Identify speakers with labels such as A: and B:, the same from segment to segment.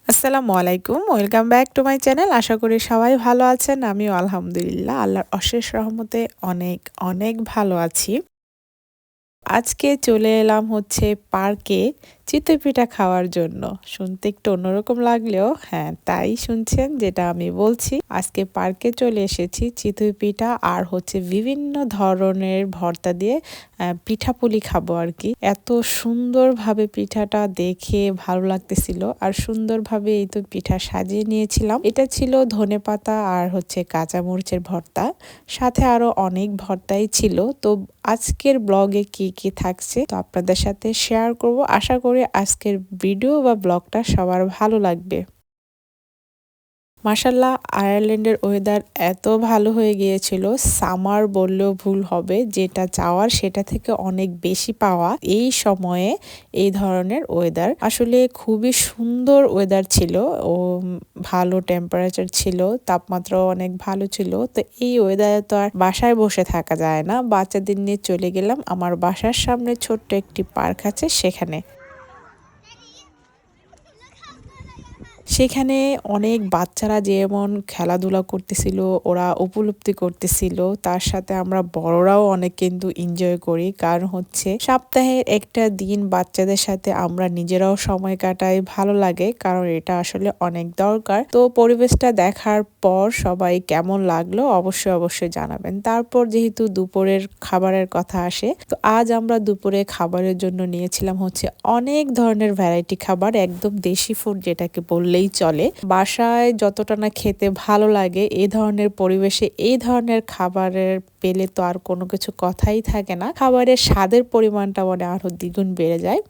A: আসসালামু আলাইকুম, welcome back to my channel. আশা করি সবাই ভালো আছেন। আমিও আলহামদুলিল্লাহ আল্লাহর অশেষ রহমতে অনেক অনেক ভালো আছি। আজকে চলে এলাম হচ্ছে পার্কে চিতই পিঠা খাওয়ার জন্য। শুনতে একটু অন্যরকম লাগলেও হ্যাঁ, তাই শুনছেন যেটা আমি বলছি। আজকে পার্কে চলে এসেছি চিতই পিঠা আর হচ্ছে বিভিন্ন ধরনের ভর্তা দিয়ে পিঠাপুলি খাবো আর কি। এত সুন্দরভাবে পিঠাটা দেখে ভালো লাগতেছিল আর সুন্দরভাবে এই তো পিঠা সাজিয়ে নিয়েছিলাম। এটা ছিল ধনেপাতা আর হচ্ছে কাঁচামরিচের ভর্তা, সাথে আরো অনেক ভর্তাই ছিল। তো আজকের ব্লগে কি কি থাকছে তো আপনাদের সাথে শেয়ার করব। আশা করি আজকের ভিডিও বা ব্লগটা সবার ভালো লাগবে। মাশাল্লাহ, আয়ারল্যান্ডের ওয়েদার এত ভালো হয়ে গিয়েছিল, সামার বললেও ভুল হবে। যেটা চাওয়ার সেটা থেকে অনেক বেশি পাওয়া এই সময়ে এই ধরনের ওয়েদার। আসলে খুবই সুন্দর ওয়েদার ছিল ও ভালো টেম্পারেচার ছিল, তাপমাত্রাও অনেক ভালো ছিল। তো এই ওয়েদারে তো আর বাসায় বসে থাকা যায় না। বাচ্চাদের নিয়ে চলে গেলাম আমার বাসার সামনে ছোট্ট একটি পার্ক আছে সেখানে। সেখানে অনেক বাচ্চারা যেমন খেলাধুলা করতেছিল, ওরা উপলব্ধি করতেছিল, তার সাথে আমরা বড়রাও অনেক কিন্তু এনজয় করি। কারণ হচ্ছে সপ্তাহের একটা দিন বাচ্চাদের সাথে আমরা নিজেরাও সময় কাটাই, ভালো লাগে, কারণ এটা আসলে অনেক দরকার। তো পরিবেশটা দেখার পর সবাই কেমন লাগলো অবশ্যই অবশ্যই জানাবেন। তারপর যেহেতু দুপুরের খাবারের কথা আসে, তো আজ আমরা দুপুরে খাবারের জন্য নিয়েছিলাম হচ্ছে অনেক ধরনের ভ্যারাইটি খাবার, একদম দেশি ফুড যেটাকে বললেই চলে। বাসায় যতটা না খেতে ভালো লাগে, এই ধরনের পরিবেশে এই ধরনের খাবারের পেলে তো আর কোনো কিছু কথাই থাকে না। খাবারের স্বাদের পরিমাণটা মানে আরো দ্বিগুণ বেড়ে যায়।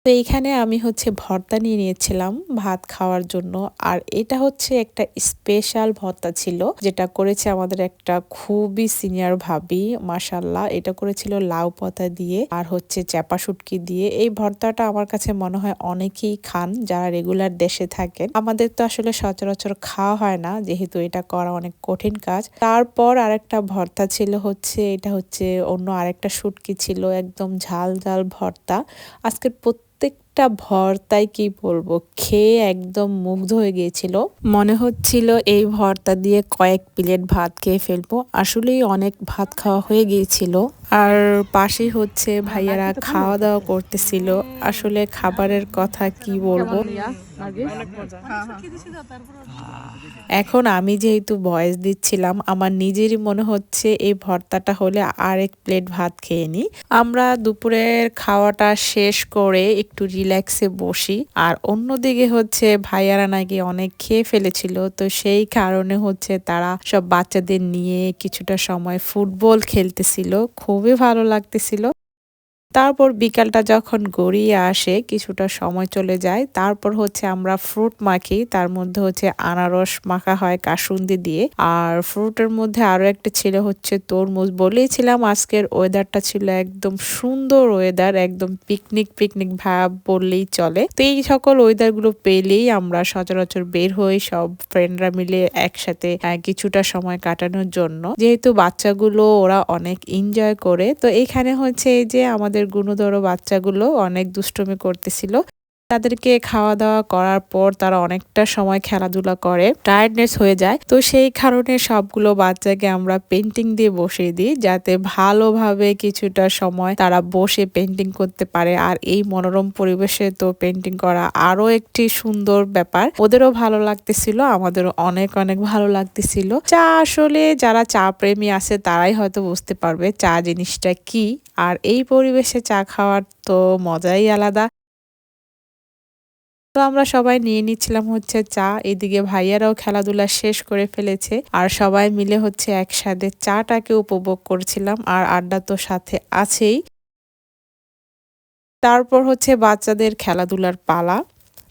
A: তো এইখানে আমি হচ্ছে ভর্তা নিয়ে নিয়েছিলাম ভাত খাওয়ার জন্য। আর এটা হচ্ছে একটা স্পেশাল ভর্তা ছিল, যেটা করেছে আমাদের একটা খুবই সিনিয়র ভাবি। মাশাল্লাহ, এটা করেছিল লাউ পাতা দিয়ে আর হচ্ছে চাপা শুটকি দিয়ে। এই ভর্তাটা আমার কাছে মনে হয় অনেকেই খান যারা রেগুলার দেশে থাকেন। আমাদের তো আসলে সচরাচর খাওয়া হয় না, যেহেতু এটা করা অনেক কঠিন কাজ। তারপর আরেকটা ভর্তা ছিল হচ্ছে, এটা হচ্ছে অন্য আরেকটা শুটকি ছিল, একদম ঝাল ঝাল ভর্তা। আজকের প্রত্যেকটা ভর্তাই কি বলবো, খেয়ে একদম মুগ্ধ হয়ে গিয়েছিল। মনে হচ্ছিল এই ভর্তা দিয়ে কয়েক প্লেট ভাত খেয়ে ফেলবো। আসলেই অনেক ভাত খাওয়া হয়ে গিয়েছিল। আর পাশেই হচ্ছে ভাইয়ারা খাওয়া দাওয়া করতেছিল। আসলে খাবারের কথা কি বলবো। এখন আমি যেহেতু ভয়েস দিচ্ছিলাম, আমার নিজেরই মনে হচ্ছে এই ভর্তাটা হলে আরেক প্লেট ভাত খেয়ে নিই। আমরা দুপুরের খাওয়াটা শেষ করে একটু রিল্যাক্সে বসি। আর অন্যদিকে হচ্ছে ভাইয়ারা নাকি অনেক খেয়ে ফেলেছিল, তো সেই কারণে হচ্ছে তারা সব বাচ্চাদের নিয়ে কিছুটা সময় ফুটবল খেলতেছিল, খুবই ভালো লাগতেছিল। তারপর বিকালটা যখন গড়িয়ে আসে, কিছুটা সময় চলে যায়, তারপর হচ্ছে আমরা ফ্রুট মাখি। তার মধ্যে হচ্ছে আনারস মাখা হয় কাসুন্দি দিয়ে। আর ফ্রুটের মধ্যে আরো একটা ছিল হচ্ছে তরমুজ। বলেছিলাম আজকের ওয়েদারটা ছিল একদম সুন্দর ওয়েদার, একদম পিকনিক পিকনিক ভাব বললেই চলে। তো এই সকল ওয়েদার গুলো পেলেই আমরা সচরাচর বের হই সব ফ্রেন্ডরা মিলে একসাথে কিছুটা সময় কাটানোর জন্য। যেহেতু বাচ্চাগুলো ওরা অনেক এনজয় করে, তো এখানে হচ্ছে এই যে আমাদের গুণধর বাচ্চাগুলো অনেক দুষ্টুমি করতেছিল। তাদেরকে খাওয়া দাওয়া করার পর তারা অনেকটা সময় খেলাধুলা করে, টায়ার্ডনেস হয়ে যায়। তো সেই কারণে সবগুলো বাচ্চাকে আমরা পেন্টিং দিয়ে বসিয়ে দিই, যাতে ভালোভাবে কিছুটা সময় তারা বসে পেন্টিং করতে পারে। আর এই মনোরম পরিবেশে তো পেন্টিং করা আরো একটি সুন্দর ব্যাপার। ওদেরও ভালো লাগতেছিল, আমাদেরও অনেক অনেক ভালো লাগতেছিল। চা আসলে যারা চা প্রেমী আছে তারাই হয়তো বুঝতে পারবে চা জিনিসটা কি। আর এই পরিবেশে চা খাওয়ার তো মজাই আলাদা। তো আমরা সবাই নিয়ে নিচ্ছিলাম হচ্ছে চা। এদিকে ভাইয়ারাও খেলাধুলা শেষ করে ফেলেছে, আর সবাই মিলে হচ্ছে একসাথে চাটাকে উপভোগ করছিলাম। আর আড্ডা তো সাথে আছেই। তারপর হচ্ছে বাচ্চাদের খেলাধুলার পালা।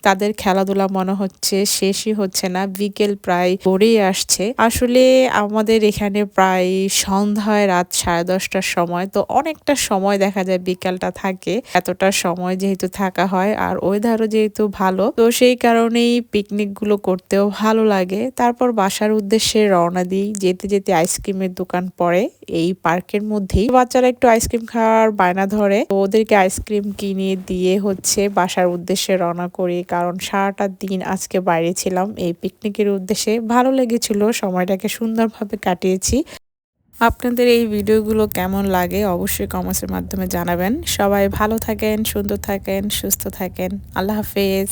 A: তাদের খেলাধুলা মনে হচ্ছে শেষই হচ্ছে না, বিকেল প্রায় গড়িয়ে আসছে। আসলে আমাদের এখানে প্রায় সন্ধ্যায় রাত 10:30টার সময়, তো অনেকটা সময় দেখা যায় বিকালটা থাকে। এতটা সময় যেহেতু থাকা হয় আর ওয়েদারও যেহেতু ভালো, তো সেই কারণেই পিকনিক গুলো করতেও ভালো লাগে। তারপর বাসার উদ্দেশ্যে রওনা দিই। যেতে যেতে আইসক্রিমের দোকান পড়ে এই পার্কের মধ্যেই। বাচ্চারা একটু আইসক্রিম খাওয়ার বায়না ধরে, তো ওদেরকে আইসক্রিম কিনে দিয়ে হচ্ছে বাসার উদ্দেশ্যে রওনা করি। কারণ সারাটা দিন আজকে বাইরে ছিলাম এই পিকনিকের উদ্দেশ্যে। ভালো লেগেছিল, সময়টাকে সুন্দরভাবে কাটিয়েছি। আপনাদের এই ভিডিওগুলো কেমন লাগে অবশ্যই কমেন্টসের মাধ্যমে জানাবেন। সবাই ভালো থাকেন, সুন্দর থাকেন, সুস্থ থাকেন। আল্লাহ হাফেজ।